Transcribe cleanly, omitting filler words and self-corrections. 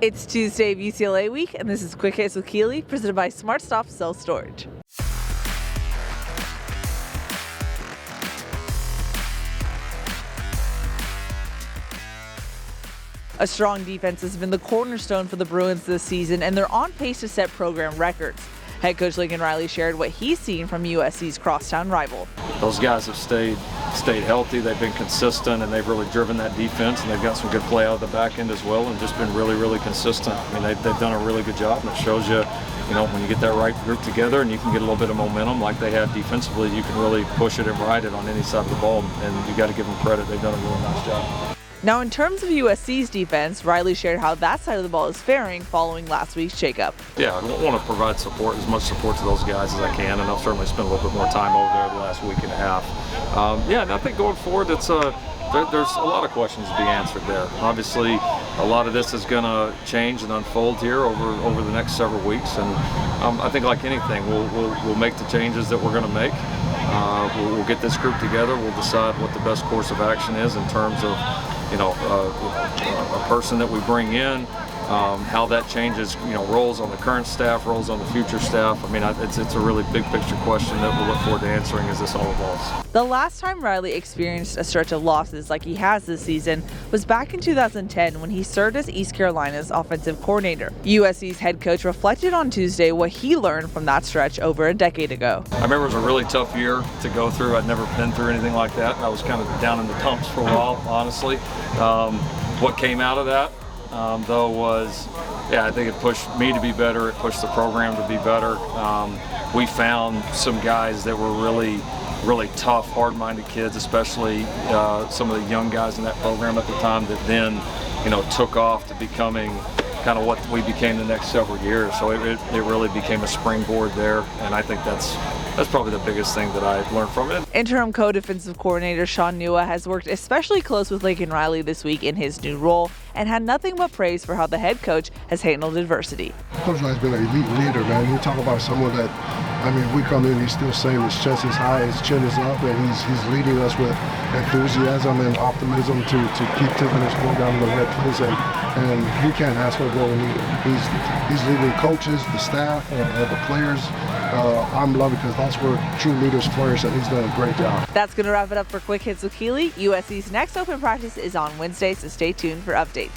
It's Tuesday of UCLA week, and this is Quick Hits with Keely, presented by SmartStop Self Storage. A strong defense has been the cornerstone for the Bruins this season, and they're on pace to set program records. Head coach Lincoln Riley shared what he's seen from USC's crosstown rival. Those guys have stayed healthy, they've been consistent, and they've really driven that defense, and they've got some good play out of the back end as well, and just been really consistent. I mean, they've done a really good job, and it shows you, when you get that right group together and you can get a little bit of momentum like they have defensively, you can really push it and ride it on any side of the ball, and you got to give them credit. They've done a really nice job. Now, in terms of USC's defense, Riley shared how that side of the ball is faring following last week's shakeup. Yeah, I want to provide support, as much support to those guys as I can, and I'll certainly spend a little bit more time over there the last week and a half. And I think going forward, there's a lot of questions to be answered there. Obviously, a lot of this is going to change and unfold here over the next several weeks, and I think like anything, we'll make the changes that we're going to make. We'll get this group together. We'll decide what the best course of action is in terms of a person that we bring in, how that changes, roles on the current staff, roles on the future staff. I mean, it's a really big picture question that we'll look forward to answering as this all evolves. The last time Riley experienced a stretch of losses like he has this season was back in 2010 when he served as East Carolina's offensive coordinator. USC's head coach reflected on Tuesday what he learned from that stretch over a decade ago. I remember it was a really tough year to go through. I'd never been through anything like that. I was kind of down in the dumps for a while, honestly. What came out of that, though, was, I think it pushed me to be better. It pushed the program to be better. We found some guys that were really tough, hard-minded kids, especially some of the young guys in that program at the time that then, took off to becoming kind of what we became the next several years. So it really became a springboard there, and I think that's probably the biggest thing that I learned from it. Interim co-defensive coordinator Sean Nua has worked especially close with Lincoln Riley this week in his new role and had nothing but praise for how the head coach has handled adversity. Coach Riley's been an elite leader, man. You talk about someone that, we come in, he's still saying his chest is high, his chin is up, and he's leading us with enthusiasm and optimism to keep taking this program in the right place. And we can't ask for a better leader. He's leading coaches, the staff, the players. I'm loving it because that's where true leaders flourish, and he's done a great job. That's going to wrap it up for Quick Hits with Keely. USC's next open practice is on Wednesday, so stay tuned for updates.